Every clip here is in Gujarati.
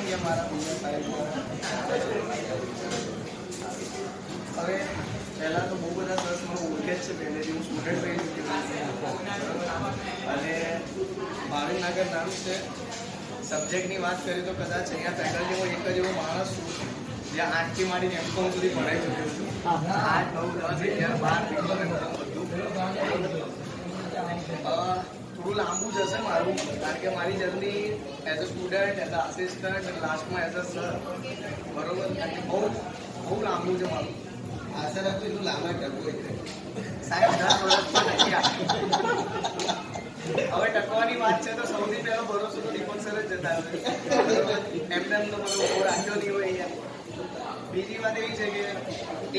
છીએ મારા બીજા સાહેબ. હવે પહેલાં તો બહુ બધા સરસ મને ઓળખે જ છે પહેલેથી, હું સ્ટુડન્ટ રહી ચૂક્યો અને મારું નાગર નામ છે. સબ્જેક્ટની વાત કરીએ તો કદાચ અહીંયા ફેકલ્ટીમાં એક જ એવો માણસ છું જ્યાં 8 થી માંડીને M.Com સુધી ભણાઈ ચૂક્યો છું. 8, 9, 10, 11, 12 થોડું લાંબુ જશે મારું, કારણ કે મારી journey as a student, as a assistant અને લાસ્ટમાં એઝ અ સર, બરોબર, એટલે બહુ લાંબુ છે મારું. આશા રાખજો એટલું લાંબા ટકવું એટલે સાહેબ 10 વર્ષ પણ નથી આપ્યું. હવે ટકવાની વાત છે તો સૌથી પહેલો ભરોસો તો દીપક સર જ જતા હોય, એમને તો મને ઉભો રાખ્યો નહીં હોય અહીંયા. બીજી વાત એવી છે કે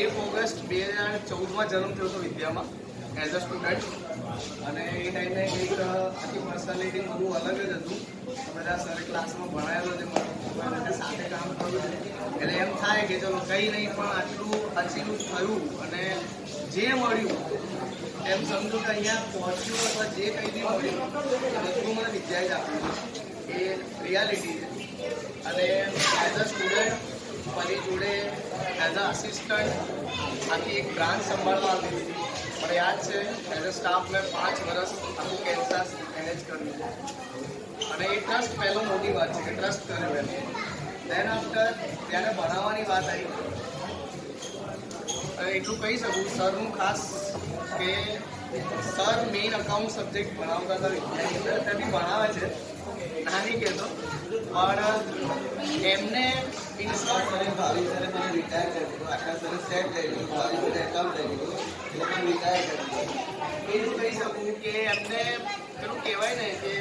1 ઓગસ્ટ 2014માં જન્મ થયો હતો વિદ્યામાં એઝ અ સ્ટુડન્ટ, અને એ ટાઈમે કંઈક આખી પર્સનાલિટી બધું અલગ જ હતું. બધા સર ક્લાસમાં ભણાયેલો છે, મને સાથે કામ કર્યું એટલે એમ થાય કે ચલો કંઈ નહીં પણ આટલું અચીવ થયું અને જે મળ્યું એમ સમજો કે અહીંયા પહોંચ્યું અથવા જે કંઈ બી મળ્યું એ બધું મને વિદ્યાએ જ આપ્યું છે, એ રિયાલિટી છે. અને એઝ અ સ્ટુડન્ટ મારી જોડે એઝ અ આસિસ્ટન્ટ આખી એક બ્રાન્ચ સંભાળવા આવી હતી. મને યાદ છે એઝ અ સ્ટાફ મેં 5 વર્ષ આખું કેન્સાસ મેનેજ કર્યું છે, અને એ ટ્રસ્ટ પહેલો મોટી વાત છે કે ટ્રસ્ટ કર્યો એમ. દેન આફ્ટર ત્યારે ભણાવવાની વાત આવી, એટલું કહી શકું સરનું ખાસ કે સર મેઇન અકાઉન્ટ સબ્જેક્ટ ભણાવતા હતા વિદ્યાની અંદર, ત્યાંથી ભણાવે છે નાની કહેતો, પણ એમને ઇન્સ્ટોલ કરે ભાવી સરે મને રિટાયર કરી દીધું, આખા સરે સેટ કરી દીધું, ભાવી સરે એકાઉન્ટ કરી દીધું, એટલે મને રિટાયર કરી દીધું. એટલું કહી શકું કે એમને પેલું કહેવાય ને કે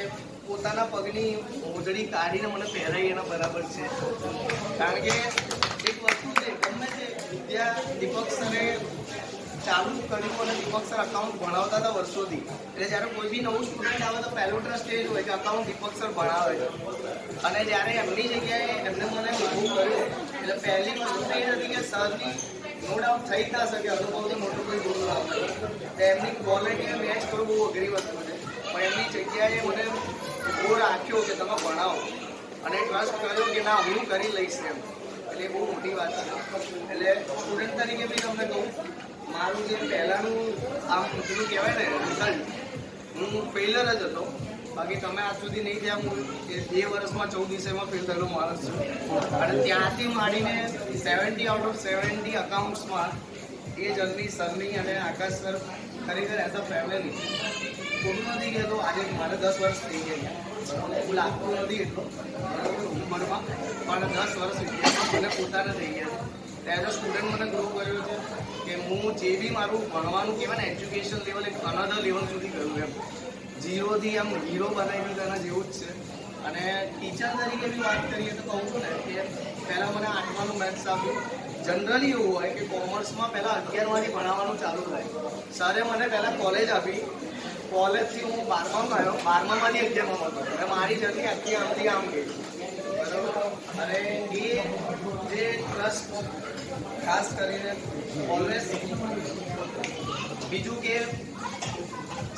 પોતાના પગની મોજડી કાઢીને મને પહેરાવી એના બરાબર છે. કારણ કે એક વસ્તુ છે, ગમે તે વિદ્યા દીપક સરે ચાલુ કર્યું અને દીપક સર અકાઉન્ટ ભણાવતા હતા વર્ષોથી, એટલે જ્યારે કોઈ બી નવું સ્ટુડન્ટ આવે તો પહેલો ટ્રસ્ટ એ જ હોય કે અકાઉન્ટ દીપક સર ભણાવે છે. અને જ્યારે એમની જગ્યાએ એમને મને લાગુ કર્યું એટલે પહેલી વસ્તુ એ હતી કે સરની નો ડાઉટ થઈ જ ના શકે, અનુભવથી મોટો કોઈ ગુરુ ના હોય, એમની ક્વોલિટીને મેચ કરવું બહુ અઘરી વસ્તુ છે. પણ એમની જગ્યાએ મને ઉભો રાખ્યો કે તમે ભણાવો અને ટ્રસ્ટ કર્યો કે ના હું કરી લઈશ એમ, એટલે એ બહુ મોટી વાત છે. એટલે સ્ટુડન્ટ તરીકે બી તમને કહું, મારું જે પહેલાંનું આમ પેલું કહેવાય ને રિઝલ્ટ, હું ફેલર જ હતો. બાકી તમે આજ સુધી નહીં થયા, હું 2 વર્ષમાં 14 વિષયમાં ફેલ થયેલો માણસ છું. અને ત્યાંથી માંડીને 70 આઉટ ઓફ 70 અકાઉન્ટ્સમાં એ જર્ની સરની અને આકાશ સર ખરેખર એઝ અ ફેમિલી ખોટું નથી કહેતો. આજે મારે 10 વર્ષ થઈ ગયા, હું લાગતો નથી એટલો ઉંમરમાં, પણ 10 વર્ષ વિદ્યામાં મને પોતાને થઈ ગયા છે. એઝ અ સ્ટુડન્ટ મને ગ્રો કર્યો છે કે હું જે બી મારું ભણવાનું કહેવાય ને એજ્યુકેશન લેવલ એક અનધર લેવલ સુધી ગયું એમ, ઝીરોથી આમ હીરો બનાવી તેના જેવું જ છે. અને ટીચર તરીકે બી વાત કરીએ તો કહું છું ને કે પહેલાં મને 8માનું મેથ્સ આપ્યું. જનરલી એવું હોય કે કોમર્સમાં પહેલાં 11માંથી ભણાવવાનું ચાલુ થાય. સરે મને પહેલાં કોલેજ આપી, કોલેજથી હું 12મામાં આવ્યો, 12મામાંથી 11માં હતો, અને મારી જર્ની આખી આમથી આમ ગઈ, બરાબર. અને એ જે ટ્રસ્ટ ખાસ કરીને ઓલવેઝ, બીજું કે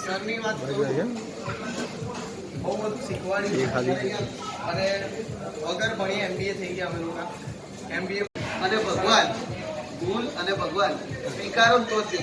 સરની વાત કરું, બહુ બધું શીખવાડ્યું અને વગર ભણીએ MBA થઈ ગયા અમે લોકો. MBA અને ભગવાન, ભૂલ અને ભગવાન સ્વીકારો તો જ.